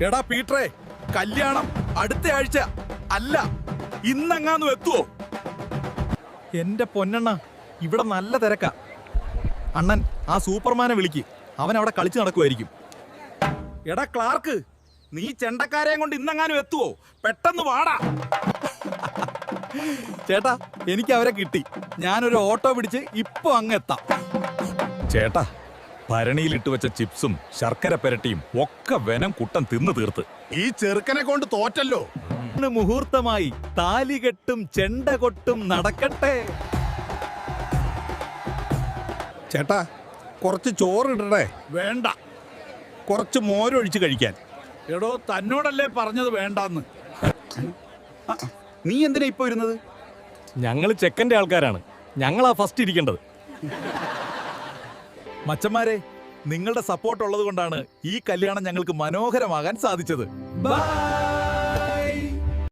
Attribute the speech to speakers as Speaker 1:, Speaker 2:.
Speaker 1: എടാ പീറ്ററെ, കല്യാണം അടുത്ത ആഴ്ച അല്ല, ഇന്നെങ്ങാന്ന് എത്തുവോ?
Speaker 2: എന്റെ പൊന്നണ്ണ, ഇവിടെ നല്ല തിരക്കാ. അണ്ണൻ ആ സൂപ്പർമാനെ വിളിക്ക്, അവൻ അവിടെ കളിച്ചു നടക്കുമായിരിക്കും.
Speaker 1: എടാ ക്ലാർക്ക്, നീ ചെണ്ടക്കാരെയും കൊണ്ട് ഇന്നെങ്ങാനും എത്തുവോ? പെട്ടെന്ന് വാടാ.
Speaker 2: ചേട്ടാ, എനിക്ക് അവരെ കിട്ടി. ഞാനൊരു ഓട്ടോ പിടിച്ച് ഇപ്പൊ അങ്ങ് എത്താം.
Speaker 1: ചേട്ടാ, ഭരണിയിലിട്ട് വെച്ച ചിപ്സും ശർക്കര പെരട്ടിയും ഒക്കെ വെനം കുട്ടൻ തിന്നു തീർത്ത്.
Speaker 3: ഈ ചെറുക്കനെ കൊണ്ട് തോറ്റല്ലോ.
Speaker 2: ഇന്ന് മുഹൂർത്തമായി, താലികെട്ടും ചെണ്ട കൊട്ടും നടക്കട്ടെ.
Speaker 3: ചേട്ടാ, കുറച്ച് ചോറിടണേ.
Speaker 1: വേണ്ട.
Speaker 3: കുറച്ച് മോരൊഴിച്ച് കഴിക്കാൻ.
Speaker 1: എടോ, തന്നോടല്ലേ പറഞ്ഞത് വേണ്ടാന്ന്.
Speaker 3: നീ എന്തിനാ ഇപ്പൊ ഇരുന്നത്?
Speaker 2: ഞങ്ങൾ ചെക്കന്റെ ആൾക്കാരാണ്, ഞങ്ങളാ ഫസ്റ്റ് ഇരിക്കേണ്ടത്.
Speaker 1: മച്ചന്മാരെ, നിങ്ങളുടെ സപ്പോർട്ട് ഉള്ളത് കൊണ്ടാണ് ഈ കല്യാണം ഞങ്ങൾക്ക് മനോഹരമാകാൻ സാധിച്ചത്. ബൈ.